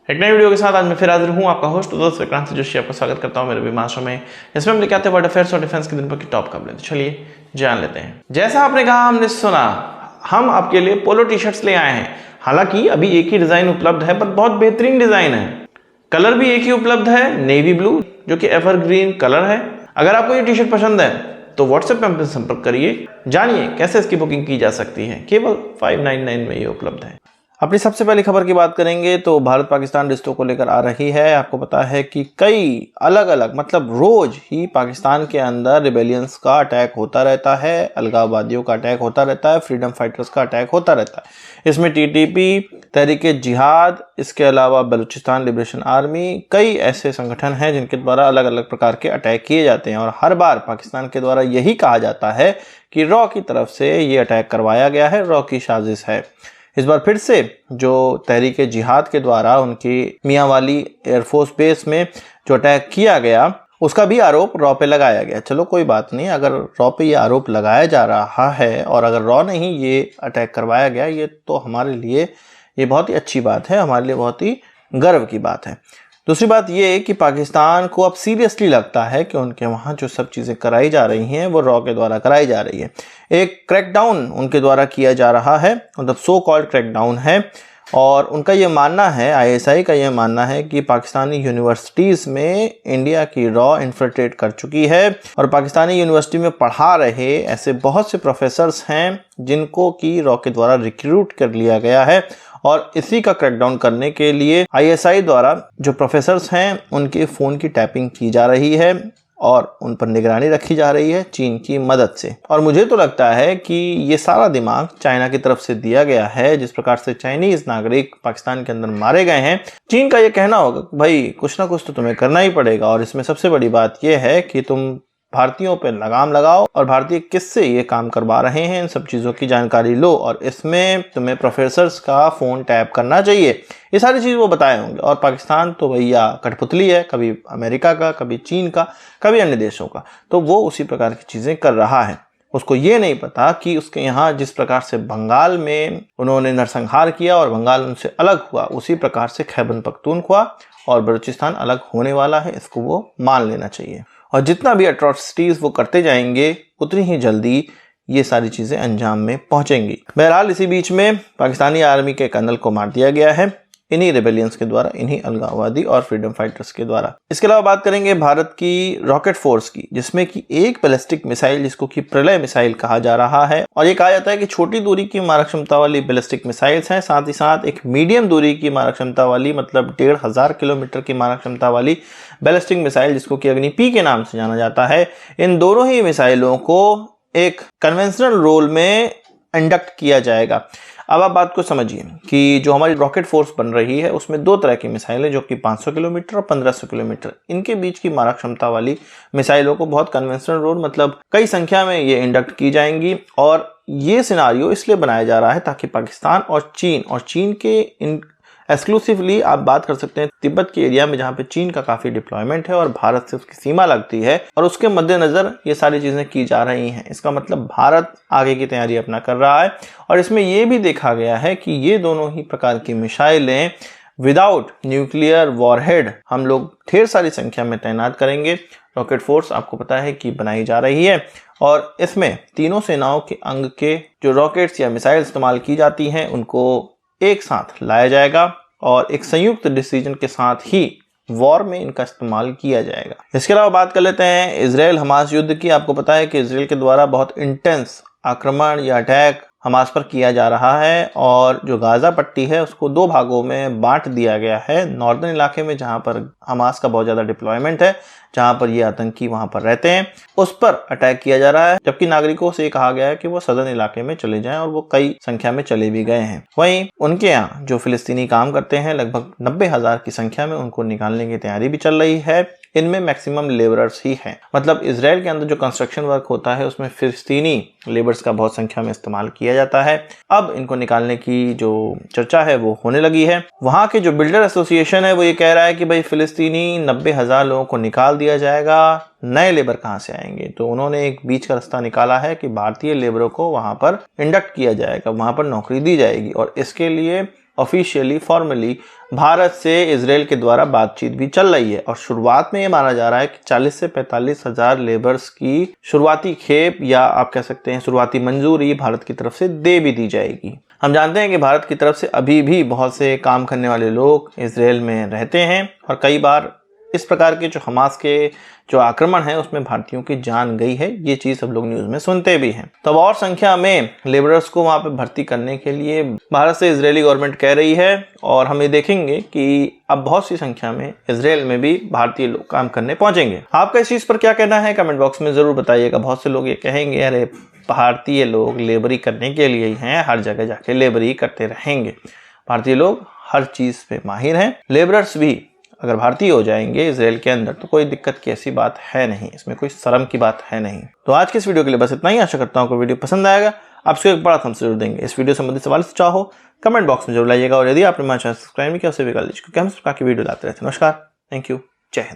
एक नई वीडियो के साथ आज मैं फिर हाजिर हूँ, आपका होस्ट दोस्त विक्रांत जोशी आपका स्वागत करता हूँ मेरे विमान शो में। इसमें हम लेके आते हैं वर्ल्ड अफेयर्स और डिफेंस के दिन पर की टॉप खबरें। तो चलिए जान लेते हैं। जैसा आपने कहा, हमने सुना, हम आपके लिए पोलो टी शर्ट्स ले आए हैं। हालांकि अभी एक ही डिजाइन उपलब्ध है, पर बहुत बेहतरीन डिजाइन है। कलर भी एक ही उपलब्ध है, नेवी ब्लू, जो कि एवरग्रीन कलर है। अगर आपको ये टी शर्ट पसंद है तो व्हाट्सएप पे हमसे संपर्क करिए, जानिए कैसे इसकी बुकिंग की जा सकती है। केवल 599 में ये उपलब्ध है। अपनी सबसे पहली खबर की बात करेंगे तो भारत पाकिस्तान रिश्तों को लेकर आ रही है। आपको पता है कि कई अलग अलग मतलब रोज ही पाकिस्तान के अंदर रिबेलियंस का अटैक होता रहता है, अलगाववादियों का अटैक होता रहता है, फ्रीडम फाइटर्स का अटैक होता रहता है। इसमें टीटीपी, तहरीक-ए-जिहाद, इसके अलावा बलूचिस्तान लिबरेशन आर्मी, कई ऐसे संगठन हैं जिनके द्वारा अलग अलग प्रकार के अटैक किए जाते हैं और हर बार पाकिस्तान के द्वारा यही कहा जाता है कि रॉ की तरफ से ये अटैक करवाया गया है, रॉ की साजिश है। इस बार फिर से जो तहरीक-ए-जिहाद के द्वारा उनकी मियांवाली एयरफोर्स बेस में जो अटैक किया गया, उसका भी आरोप रॉ पे लगाया गया। चलो कोई बात नहीं, अगर रॉ पे ये आरोप लगाया जा रहा है और अगर रॉ ने ही ये अटैक करवाया गया, ये तो हमारे लिए ये बहुत ही अच्छी बात है, हमारे लिए बहुत ही गर्व की बात है। दूसरी बात ये कि पाकिस्तान को अब सीरियसली लगता है कि उनके वहाँ जो सब चीज़ें कराई जा रही हैं वो रॉ के द्वारा कराई जा रही है। एक क्रैकडाउन उनके द्वारा किया जा रहा है, मतलब सो कॉल्ड क्रैकडाउन है। और उनका ये मानना है, आईएसआई का ये मानना है कि पाकिस्तानी यूनिवर्सिटीज़ में इंडिया की रॉ इन्फिल्ट्रेट कर चुकी है और पाकिस्तानी यूनिवर्सिटी में पढ़ा रहे ऐसे बहुत से प्रोफेसर्स हैं जिनको कि रॉ के द्वारा रिक्रूट कर लिया गया है। और इसी का क्रैकडाउन करने के लिए आईएसआई द्वारा जो प्रोफेसर्स हैं उनके फ़ोन की टैपिंग की जा रही है और उन पर निगरानी रखी जा रही है चीन की मदद से। और मुझे तो लगता है कि ये सारा दिमाग चाइना की तरफ से दिया गया है। जिस प्रकार से चाइनीज नागरिक पाकिस्तान के अंदर मारे गए हैं, चीन का ये कहना होगा भाई कुछ ना कुछ तो तुम्हें करना ही पड़ेगा। और इसमें सबसे बड़ी बात यह है कि तुम भारतीयों पर लगाम लगाओ और भारतीय किससे ये काम करवा रहे हैं इन सब चीज़ों की जानकारी लो और इसमें तुम्हें प्रोफेसर्स का फ़ोन टैप करना चाहिए। ये सारी चीज़ वो बताए होंगे। और पाकिस्तान तो भैया कठपुतली है, कभी अमेरिका का, कभी चीन का, कभी अन्य देशों का, तो वो उसी प्रकार की चीज़ें कर रहा है। उसको ये नहीं पता कि उसके यहाँ जिस प्रकार से बंगाल में उन्होंने नरसंहार किया और बंगाल उनसे अलग हुआ, उसी प्रकार से खैबर पख्तूनख्वा और बलूचिस्तान अलग होने वाला है। इसको वो मान लेना चाहिए और जितना भी अट्रॉसिटीज़ वो करते जाएंगे उतनी ही जल्दी ये सारी चीज़ें अंजाम में पहुंचेंगी। बहरहाल इसी बीच में पाकिस्तानी आर्मी के कर्नल को मार दिया गया है इन्हीं रेबेलियंस के द्वारा, इन्हीं अलगाववादी और फ्रीडम फाइटर्स के द्वारा। इसके अलावा बात करेंगे भारत की रॉकेट फोर्स की, जिसमें कि एक बैलिस्टिक मिसाइल जिसको कि प्रलय मिसाइल कहा जा रहा है और ये कहा जाता है कि छोटी दूरी की मारक क्षमता वाली बैलिस्टिक मिसाइल्स हैं, साथ ही साथ एक मीडियम दूरी की मारक क्षमता वाली मतलब 1500 किलोमीटर की मारक क्षमता वाली बैलिस्टिक मिसाइल जिसको कि अग्नि पी के नाम से जाना जाता है। इन दोनों ही मिसाइलों को एक कन्वेंशनल रोल में इंडक्ट किया जाएगा। अब आप बात को समझिए कि जो हमारी रॉकेट फोर्स बन रही है उसमें दो तरह की मिसाइल है, जो कि 500 किलोमीटर और 1500 किलोमीटर, इनके बीच की मारक क्षमता वाली मिसाइलों को बहुत कन्वेंशनल रोल मतलब कई संख्या में ये इंडक्ट की जाएंगी। और ये सिनारियो इसलिए बनाया जा रहा है ताकि पाकिस्तान और चीन के इन एक्सक्लूसिवली आप बात कर सकते हैं तिब्बत के एरिया में, जहाँ पे चीन का काफ़ी डिप्लॉयमेंट है और भारत से उसकी सीमा लगती है और उसके मद्देनज़र ये सारी चीज़ें की जा रही हैं। इसका मतलब भारत आगे की तैयारी अपना कर रहा है और इसमें ये भी देखा गया है कि ये दोनों ही प्रकार की मिसाइलें विदाउट न्यूक्लियर वॉरहेड हम लोग ढेर सारी संख्या में तैनात करेंगे। रॉकेट फोर्स आपको पता है कि बनाई जा रही है और इसमें तीनों सेनाओं के अंग के जो रॉकेट्स या मिसाइल इस्तेमाल की जाती हैं उनको एक साथ लाया जाएगा और एक संयुक्त डिसीजन के साथ ही वॉर में इनका इस्तेमाल किया जाएगा। इसके अलावा बात कर लेते हैं इजराइल हमास युद्ध की। आपको पता है कि इजराइल के द्वारा बहुत इंटेंस आक्रमण या अटैक हमास पर किया जा रहा है और जो गाजा पट्टी है उसको दो भागों में बांट दिया गया है। नॉर्दर्न इलाके में जहां पर हमास का बहुत ज़्यादा डिप्लॉयमेंट है, जहां पर ये आतंकी वहां पर रहते हैं, उस पर अटैक किया जा रहा है, जबकि नागरिकों से कहा गया है कि वो सदर्न इलाके में चले जाएं और वो कई संख्या में चले भी गए हैं। वहीं उनके यहाँ जो फिलिस्तीनी काम करते हैं लगभग 90,000 की संख्या में, उनको निकालने की तैयारी भी चल रही है। इनमें मैक्सिमम लेबरर्स ही हैं, मतलब इसराइल के अंदर जो कंस्ट्रक्शन वर्क होता है उसमें फिलिस्तीनी लेबर्स का बहुत संख्या में इस्तेमाल किया जाता है। अब इनको निकालने की जो चर्चा है वो होने लगी है। वहाँ के जो बिल्डर एसोसिएशन है वो ये कह रहा है कि भाई फिलिस्तीनी 90,000 लोगों को निकाल दिया जाएगा, नए लेबर कहाँ से आएंगे। तो उन्होंने एक बीच का रास्ता निकाला है कि भारतीय लेबरों को वहाँ पर इंडक्ट किया जाएगा, वहाँ पर नौकरी दी जाएगी और इसके लिए ऑफिशियली फॉर्मली भारत से इजराइल के द्वारा बातचीत भी चल रही है और शुरुआत में ये माना जा रहा है कि 40 से 45 हजार लेबर्स की शुरुआती खेप या आप कह सकते हैं शुरुआती मंजूरी भारत की तरफ से दे भी दी जाएगी। हम जानते हैं कि भारत की तरफ से अभी भी बहुत से काम करने वाले लोग इजराइल में रहते हैं और कई बार इस प्रकार के जो हमास के जो आक्रमण है उसमें भारतीयों की जान गई है। ये चीज़ सब लोग न्यूज़ में सुनते भी हैं। तो अब और संख्या में लेबरर्स को वहाँ पे भर्ती करने के लिए भारत से इजरायली गवर्नमेंट कह रही है और हम ये देखेंगे कि अब बहुत सी संख्या में इजराइल में भी भारतीय लोग काम करने पहुंचेंगे। आपका इस चीज़ पर क्या कहना है कमेंट बॉक्स में ज़रूर बताइएगा। बहुत से लोग ये कहेंगे अरे भारतीय लोग लेबरी करने के लिए ही हैं, हर जगह जाके लेबरी करते रहेंगे। भारतीय लोग हर चीज़ पे माहिर हैं। लेबरर्स भी अगर भारतीय हो जाएंगे इजराइल के अंदर तो कोई दिक्कत की ऐसी बात है नहीं, इसमें कोई शर्म की बात है नहीं। तो आज के इस वीडियो के लिए बस इतना ही। आशा करता हूँ आपको वीडियो पसंद आएगा। आपसे एक बड़ा थम्स जरूर देंगे। इस वीडियो संबंधित सवाल से चाहो कमेंट बॉक्स में जरूर लाइएगा और यदि आपने हमारा चैनल सब्सक्राइब नहीं किया उसे भी कर लीजिए क्योंकि हम इस प्रकार की वीडियो लाते रहते हैं। नमस्कार, थैंक यू, जय हिंद।